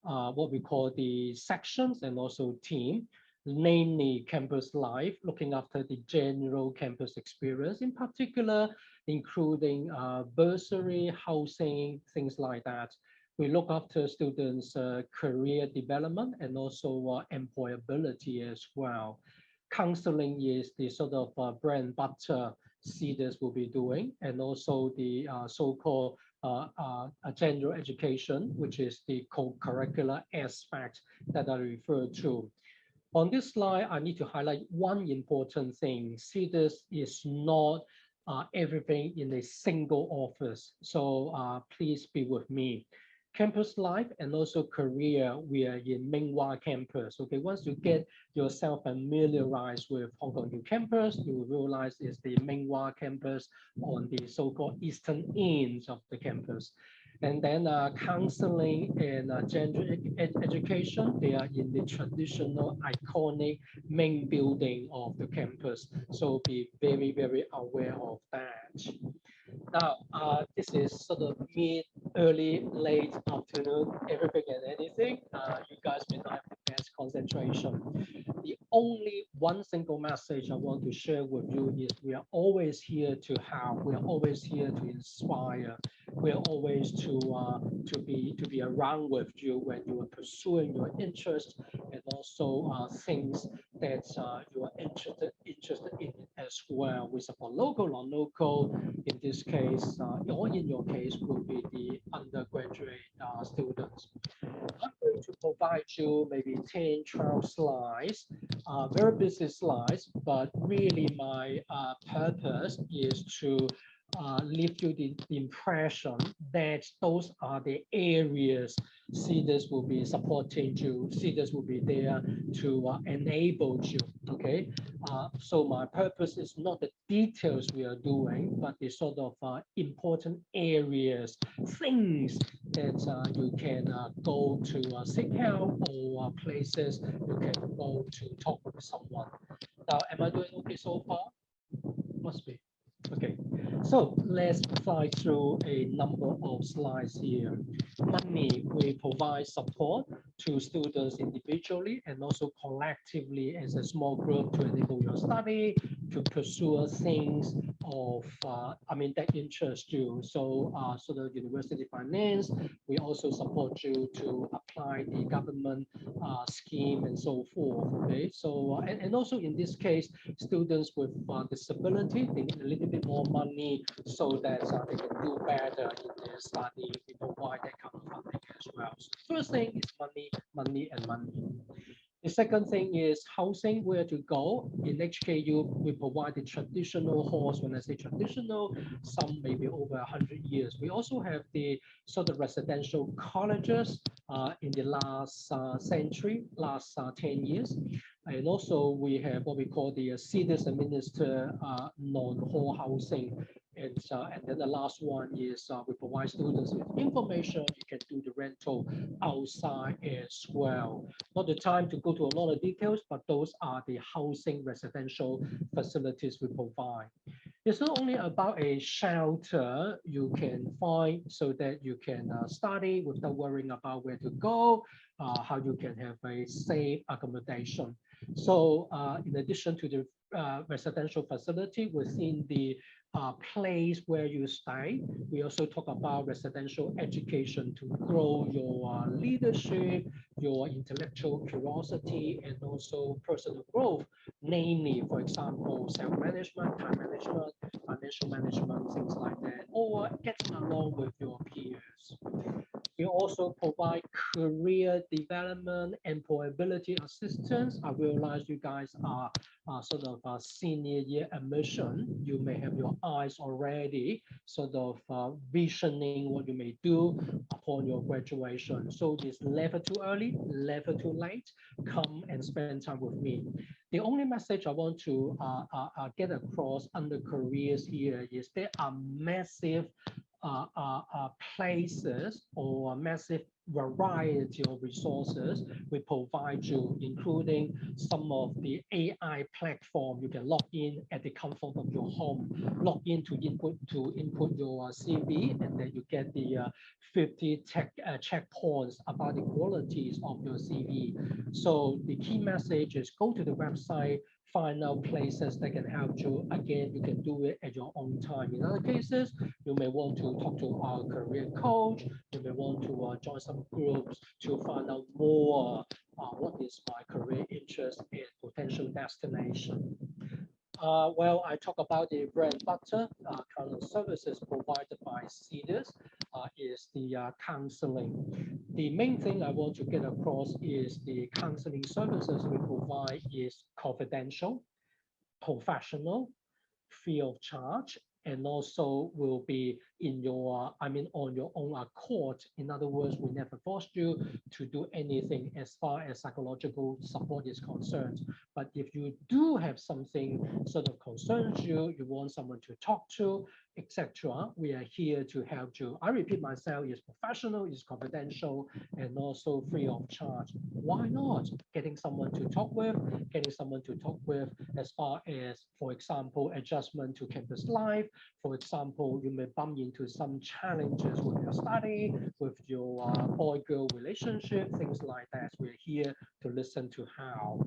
what we call the sections and also team, namely campus life, looking after the general campus experience, in particular, including bursary, housing, things like that. We look after students' career development and also employability as well. Counseling is the sort of bread and butter CEDARS will be doing, and also the so-called general education, which is the co-curricular aspect that I referred to. On this slide, I need to highlight one important thing. CEDARS is not everything in a single office. So please be with me. Campus life and also career, we are in Minghua campus. Okay, once you get yourself familiarized with Hong Kong U campus, you will realize it's the Minghua campus on the so-called eastern ends of the campus. And then counseling and gender education, they are in the traditional iconic main building of the campus. So be very, very aware of that. Now, this is sort of mid, early, late afternoon, everything and anything. You guys may not have the best concentration. The only one single message I want to share with you is we are always here to help. We are always here to inspire. We are always to be around with you when you are pursuing your interests and also things that you are interested in as well. We support local, non-local. In this case, or in your case, will be the undergraduate students. I'm going to provide you maybe 10, 12 slides, very busy slides, but really my purpose is to leave you the impression that those are the areas CEDARS will be supporting you, CEDARS will be there to enable you, okay? So my purpose is not the details we are doing, but the sort of important areas, things that you can go to seek help or places you can go to talk with someone. Now, am I doing okay so far? Must be. Okay, so let's fly through a number of slides here. Money, we provide support to students individually and also collectively as a small group to enable your study, to pursue things of, that interests you. So, so the university finance, we also support you to apply the government scheme and so forth. Okay, so and also in this case, students with disability, they need a little bit more money so that they can do better in their study. We provide that kind of funding as well. So first thing is money, money, and money. The second thing is housing, where to go. In HKU, we provide the traditional halls. When I say traditional, some may be over 100 years. We also have the sort of residential colleges in the last century, last 10 years. And also we have what we call the CEDARS administered non-hall housing. And then the last one is we provide students with information. You can do the rental outside as well. Not the time to go to a lot of details, but those are the housing residential facilities we provide. It's not only about a shelter you can find so that you can study without worrying about where to go, how you can have a safe accommodation. So in addition to the residential facility within the place where you stay, we also talk about residential education to grow your leadership, your intellectual curiosity, and also personal growth, namely, for example, self-management, time management, financial management, things like that, or getting along with your peers. We also provide career development, employability assistance. I realize you guys are sort of senior year admission. You may have your eyes already sort of visioning what you may do upon your graduation. So it's never too early, never too late. Come and spend time with me. The only message I want to get across under careers here is there are massive places or a massive variety of resources we provide you, including some of the AI platform. You can log in at the comfort of your home, log in to input your CV, and then you get the 50 checkpoints about the qualities of your CV. So the key message is go to the website, find out places that can help you. Again, you can do it at your own time. In other cases, you may want to talk to our career coach. You may want to join some groups to find out more what is my career interest and potential destination. Well, I talk about the bread and butter kind of services provided by CEDARS is the counseling. The main thing I want to get across is the counseling services we provide is confidential, professional, free of charge, and also will be in your, on your own accord. In other words, we never force you to do anything as far as psychological support is concerned. But if you do have something sort of concerns you, you want someone to talk to, etc., we are here to help you. I repeat myself, it's professional, it's confidential, and also free of charge. Why not? Getting someone to talk with as far as, for example, adjustment to campus life. For example, you may bump into some challenges with your study, with your boy-girl relationship, things like that. We're here to listen to how.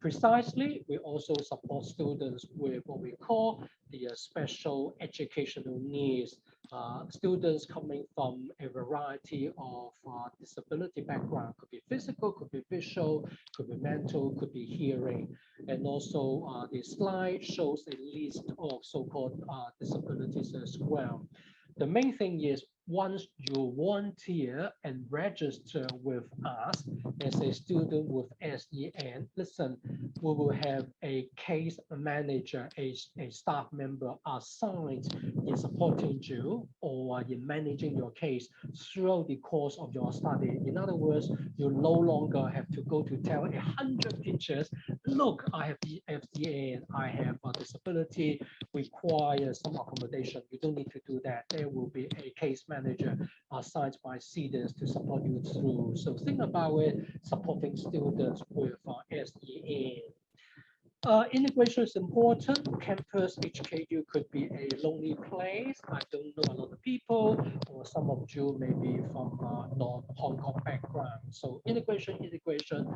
Precisely, we also support students with what we call the special educational needs. Students coming from a variety of disability background, could be physical, could be visual, could be mental, could be hearing. And also the slide shows a list of so-called disabilities as well. The main thing is once you volunteer and register with us as a student with SEN, listen, we will have a case manager, a staff member assigned in supporting you or in managing your case throughout the course of your study. In other words, you no longer have to go to tell 100 teachers, look, I have the SEN, I have a disability, require some accommodation. You don't need to do that. There will be a case manager assigned by CEDARS to support you through. So think about it, supporting students with SEN. Integration is important. Campus HKU could be a lonely place. I don't know a lot of people, or some of you may be from non-Hong Kong background. So integration is important.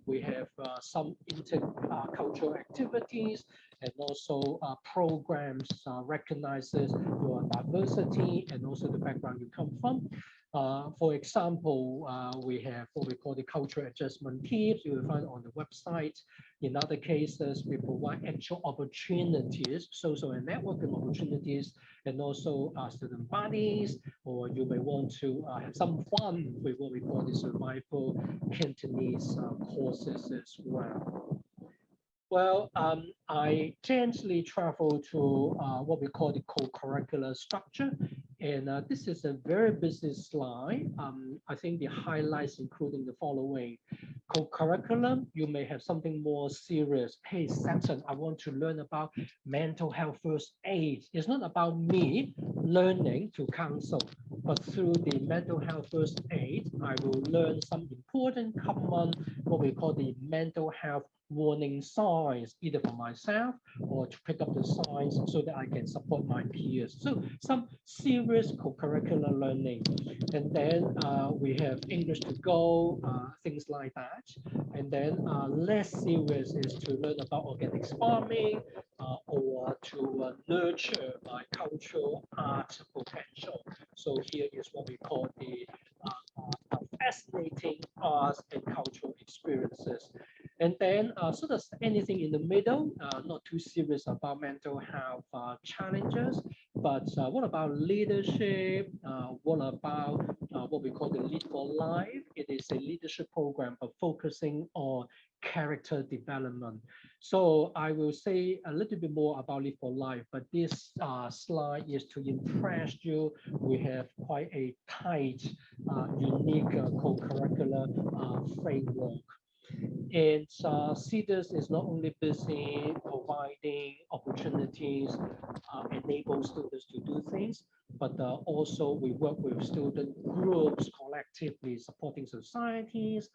We have some intercultural activities, and also programs recognizes your diversity and also the background you come from. For example, we have what we call the cultural adjustment tips you will find on the website. In other cases, we provide actual opportunities, social and networking opportunities, and also student bodies, or you may want to have some fun with what we call the survival Cantonese courses as well. Well, I gently travel to what we call the co-curricular structure. And this is a very busy slide. I think the highlights including the following. Co-curriculum, you may have something more serious. Hey, Samson, I want to learn about mental health first aid. It's not about me learning to counsel, but through the mental health first aid, I will learn some important common, what we call the mental health warning signs, either for myself or to pick up the signs so that I can support my peers. So some serious co-curricular learning. And then we have English to go, things like that. And then less serious is to learn about organic farming or to nurture my cultural art potential. So here is what we call the fascinating arts and cultural experiences. And then, so there's anything in the middle, not too serious about mental health challenges, but what about leadership? What about what we call the Lead for Life? It is a leadership program, but focusing on character development. So I will say a little bit more about Lead for Life, but this slide is to impress you. We have quite a tight, unique co-curricular framework. And CEDARS is not only busy providing opportunities, enable students to do things, but also we work with student groups collectively supporting societies.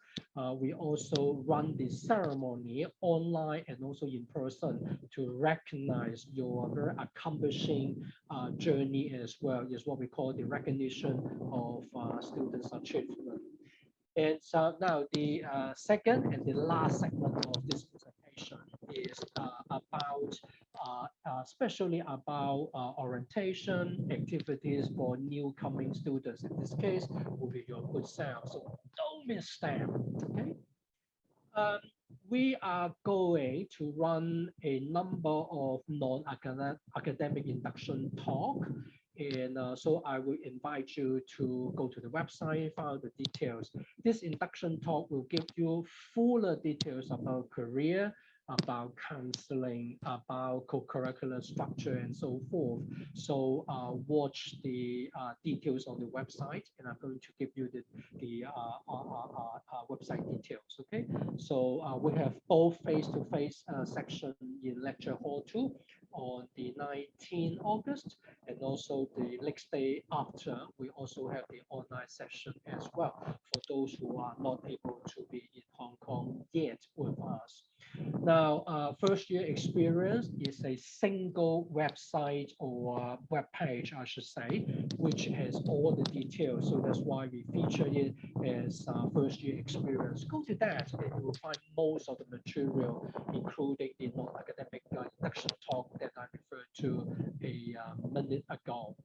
We also run the ceremony online and also in person to recognize your very accomplishing journey as well, is what we call the recognition of students' achievement. And so now the second and the last segment of this presentation is about, especially about orientation activities for new coming students. In this case, will be your good self. So don't miss them, okay? We are going to run a number of non-academic induction talk. And so I will invite you to go to the website, find the details. This induction talk will give you fuller details about career, about counseling, about co-curricular structure, and so forth. So watch the details on the website, and I'm going to give you the website details, okay? So we have both face-to-face section in lecture hall 2 on the 19th August, and also the next day after, we also have the online session as well for those who are not able to be in Hong Kong yet with us. Now, first year experience is a single website or web page, I should say, which has all the details. So that's why we feature it as first year experience. Go to that and you will find most of the material, including the non-academic induction talk that I referred to a minute ago.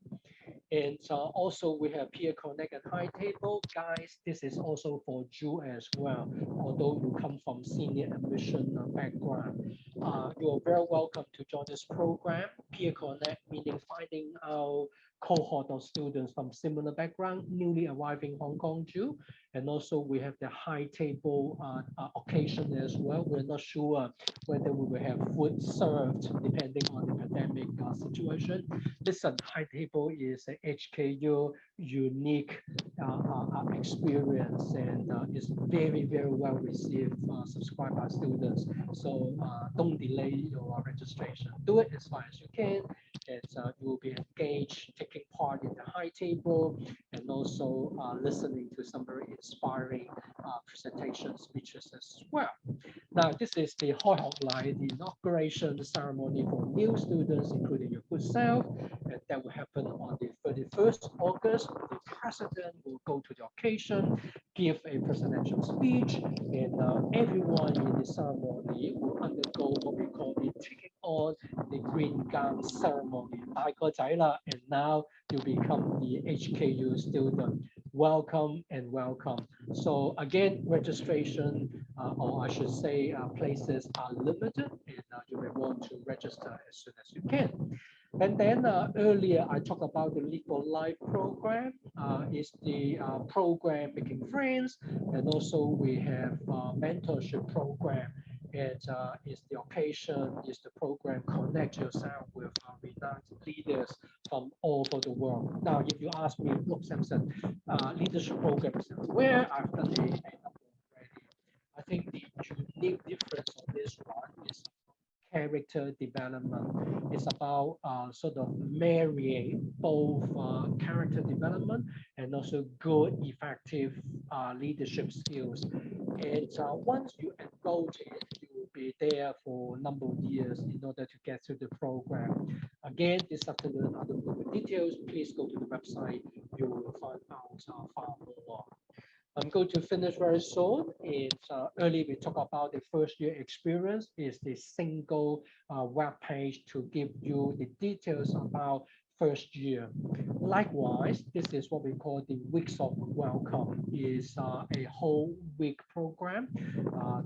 And also we have Peer Connect and High Table. Guys, this is also for you as well. Although you come from senior admission background, you are very welcome to join this program. Peer Connect, meaning finding out cohort of students from similar background, newly arriving Hong Kong Jew. And also we have the High Table occasion as well. We're not sure whether we will have food served depending on the pandemic situation. Listen, High Table is a HKU unique experience, and is very, very well received, subscribed by students. So don't delay your registration. Do it as fast as you can. And you will be engaged, taking part in the High Table, and also listening to some very inspiring presentation speeches as well. Now, this is the Hoi Hok Lai, the inauguration ceremony for new students, including your good self, and that will happen on the 31st August. The president will go to the occasion, give a presidential speech, and everyone in the ceremony will undergo what we call the taking on the green gown ceremony. 大個仔啦, and now you become the HKU student. Welcome and welcome. So again, registration, or I should say places are limited, and you may want to register as soon as you can. And then earlier I talked about the Legal Life program. Is the program Making Friends, and also we have mentorship program. And is the occasion, is the program Connect Yourself with renowned leaders from all over the world. Now, if you ask me, look, Samson, leadership programs, where I've done a number already. I think the unique difference on this one is character development. It's about sort of marrying both character development and also good, effective leadership skills. And once you enroll it, you will be there for a number of years in order to get through the program. Again, this afternoon, other details, please go to the website. You will find out far more. I'm going to finish very soon. It's earlier we talked about the first year experience is the single web page to give you the details about first year. Likewise, this is what we call the Weeks of Welcome. Is a whole week program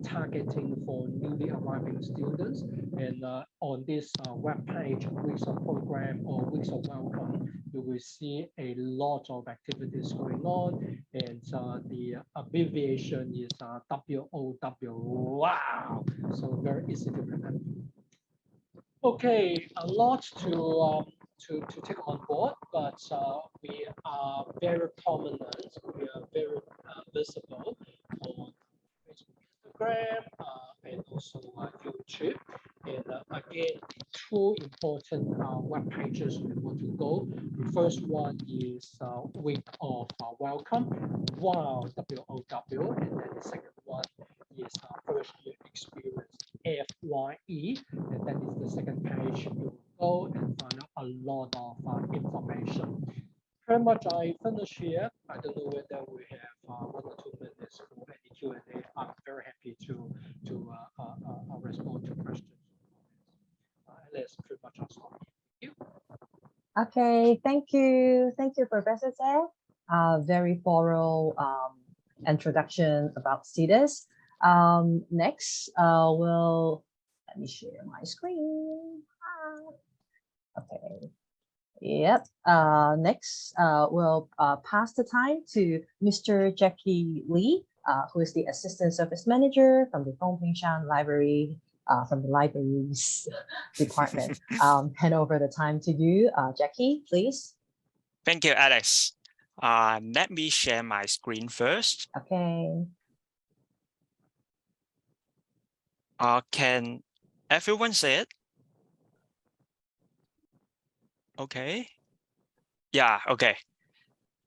targeting for newly arriving students. And on this web page, Weeks of Program or Weeks of Welcome, you will see a lot of activities going on. And the abbreviation is WOW. Wow! So very easy to remember. Okay, a lot to take on board, but we are very prominent. We are very visible on Facebook, Instagram, and also YouTube. And again, two important web pages we want to go. The first one is Week of Welcome, WOW, WOW, and then the second one is First Year Experience, FYE, and that is the second page. You will go and find out a lot of information. Pretty much I finish here. I don't know whether we have 1 or 2 minutes for any Q&A. I'm very happy to respond to questions. That's pretty much our story. Thank you. Okay, thank you. Thank you, Professor Zhao. Very thorough introduction about CEDARS. Next, let me share my screen. Okay. Yep. Next, we'll pass the time to Mr. Jackie Lee, who is the Assistant Service Manager from the Fengpingshan Library, from the Libraries Department. Hand over the time to you, Jackie, please. Thank you, Alex. Let me share my screen first. Okay. Can everyone see it? Okay. Yeah, okay.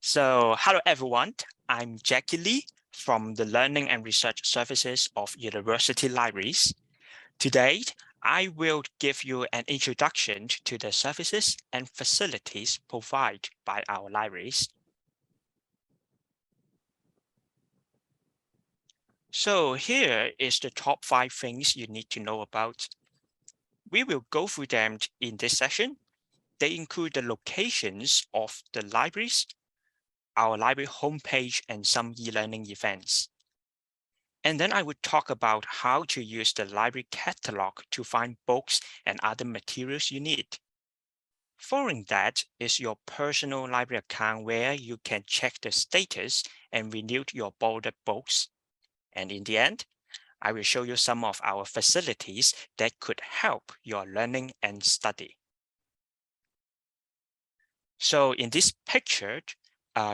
So hello, everyone. I'm Jackie Lee from the Learning and Research Services of University Libraries. Today, I will give you an introduction to the services and facilities provided by our libraries. So here is the top 5 things you need to know about. We will go through them in this session. They include the locations of the libraries, our library homepage, and some e-learning events. And then I would talk about how to use the library catalog to find books and other materials you need. Following that is your personal library account where you can check the status and renew your borrowed books. And in the end, I will show you some of our facilities that could help your learning and study. So in this picture,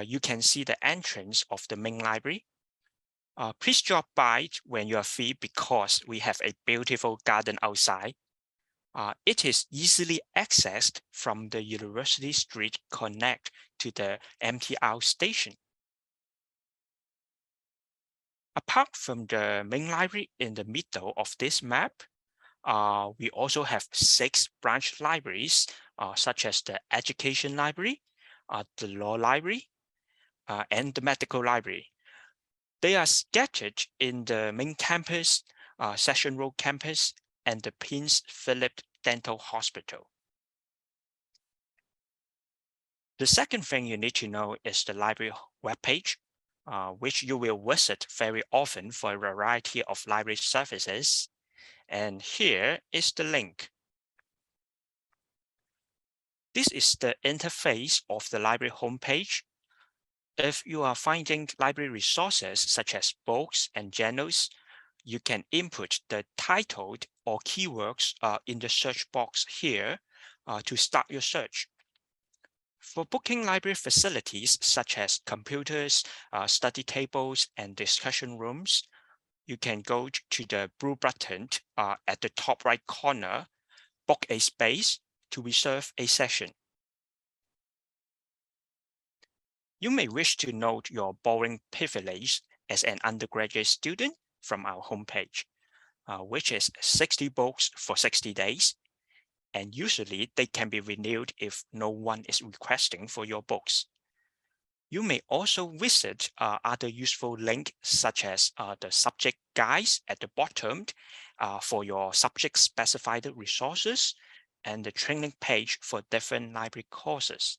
you can see the entrance of the main library. Please drop by when you are free because we have a beautiful garden outside. It is easily accessed from the University Street Connect to the MTR station. Apart from the main library in the middle of this map, we also have 6 branch libraries, such as the Education Library, the Law Library, and the Medical Library. They are scattered in the main campus, Session Road campus, and the Prince Philip dental hospital. The second thing you need to know is the library webpage, which you will visit very often for a variety of library services. And here is the link. This is the interface of the library homepage. If you are finding library resources such as books and journals, you can input the title or keywords in the search box here to start your search. For booking library facilities such as computers, study tables, and discussion rooms, you can go to the blue button at the top right corner, book a space to reserve a session. You may wish to note your borrowing privilege as an undergraduate student from our homepage, which is 60 books for 60 days. And usually they can be renewed if no one is requesting for your books. You may also visit other useful links such as the subject guides at the bottom for your subject specified resources and the training page for different library courses.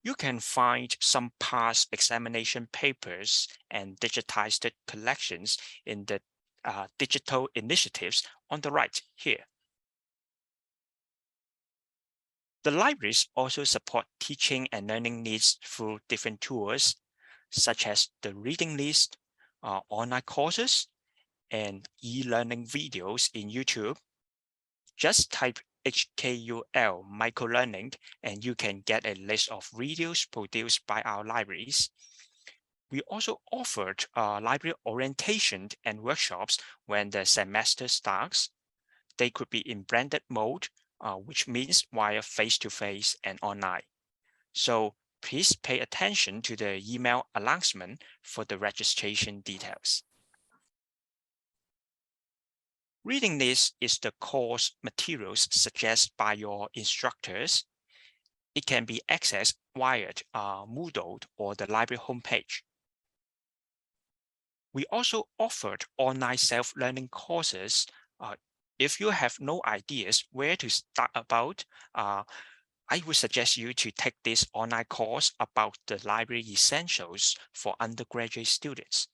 You can find some past examination papers and digitized collections in the digital initiatives on the right here. The libraries also support teaching and learning needs through different tools, such as the reading list, online courses, and e-learning videos in YouTube. Just type HKUL microlearning and you can get a list of videos produced by our libraries. We also offered library orientation and workshops when the semester starts. They could be in blended mode, which means via face-to-face and online. So please pay attention to the email announcement for the registration details. Reading list is the course materials suggested by your instructors. It can be accessed via Moodle or the library homepage. We also offered online self-learning courses. If you have no ideas where to start about, I would suggest you to take this online course about the library essentials for undergraduate students.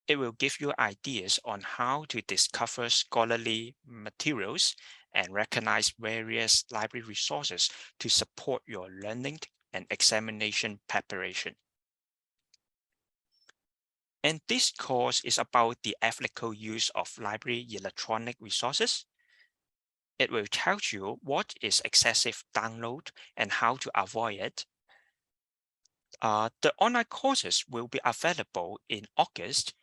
It will give you ideas on how to discover scholarly materials and recognize various library resources to support your learning and examination preparation. And this course is about the ethical use of library electronic resources. It will tell you what is excessive download and how to avoid it. The online courses will be available in August,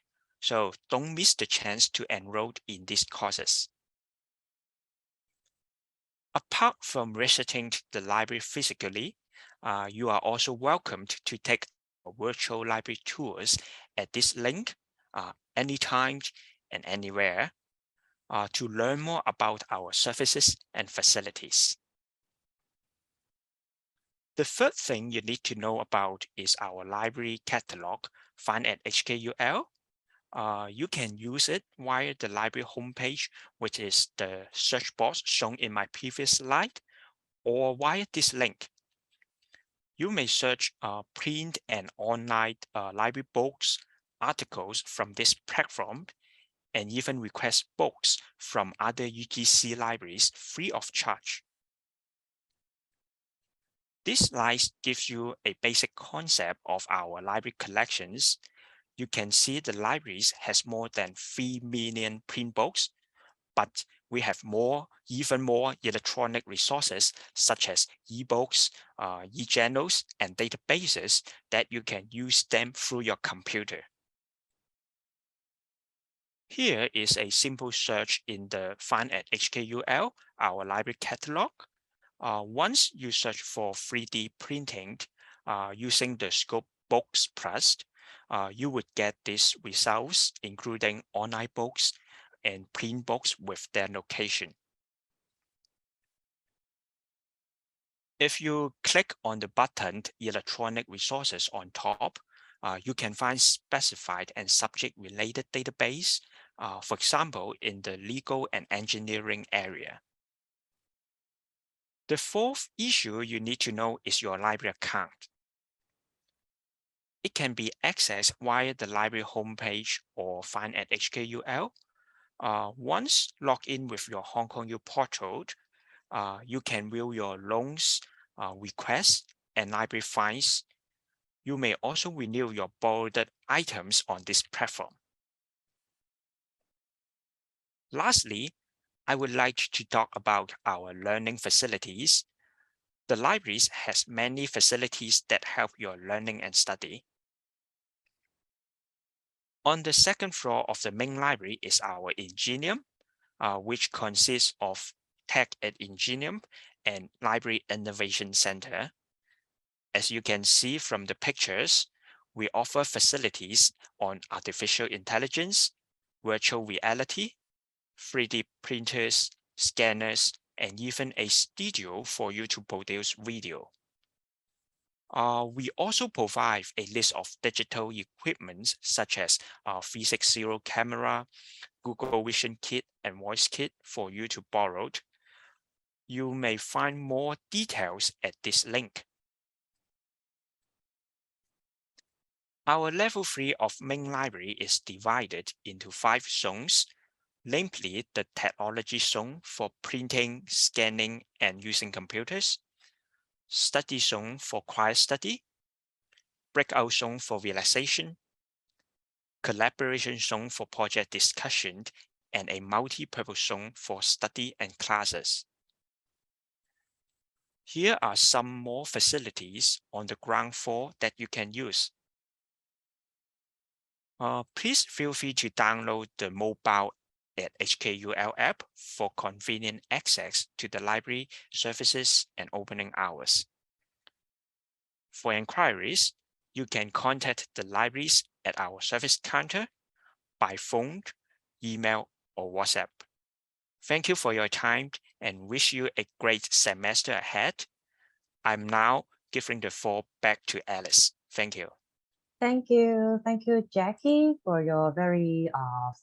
so don't miss the chance to enroll in these courses. Apart from visiting the library physically, you are also welcomed to take virtual library tours at this link anytime and anywhere to learn more about our services and facilities. The third thing you need to know about is our library catalog found at HKUL. You can use it via the library homepage, which is the search box shown in my previous slide, or via this link. You may search print and online library books, articles from this platform, and even request books from other UGC libraries free of charge. This slide gives you a basic concept of our library collections. You can see the libraries has more than 3 million print books, but we have even more electronic resources such as e-books, e-journals, and databases that you can use them through your computer. Here is a simple search in the Find at HKUL, our library catalog. Once you search for 3D printing using the scope Books Plus, you would get these results, including online books and print books with their location. If you click on the button Electronic Resources on top, you can find specified and subject-related database for example, in the legal and engineering area. The fourth issue you need to know is your library account. It can be accessed via the library homepage or find at HKUL. Once logged in with your Hong Kong U portal, you can view your loans, requests, and library fines. You may also renew your borrowed items on this platform. Lastly, I would like to talk about our learning facilities. The libraries has many facilities that help your learning and study. On the second floor of the main library is our Ingenium, which consists of Tech and Ingenium and Library Innovation Center. As you can see from the pictures, we offer facilities on artificial intelligence, virtual reality, 3D printers, scanners, and even a studio for you to produce video. We also provide a list of digital equipment such as 360 camera, Google Vision Kit, and Voice Kit for you to borrow. You may find more details at this link. Our level 3 of main library is divided into 5 zones, namely the technology zone for printing, scanning, and using computers, study zone for quiet study, breakout zone for relaxation, collaboration zone for project discussion, and a multi-purpose zone for study and classes. Here are some more facilities on the ground floor that you can use. Please feel free to download the mobile at HKUL app for convenient access to the library services and opening hours. For inquiries, you can contact the libraries at our service counter by phone, email, or WhatsApp. Thank you for your time and wish you a great semester ahead. I'm now giving the floor back to Alice. Thank you. Thank you. Thank you, Jackie, for your very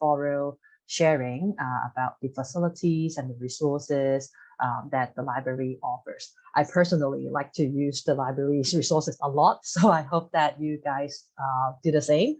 thorough sharing about the facilities and the resources that the library offers. I personally like to use the library's resources a lot, so I hope that you guys do the same.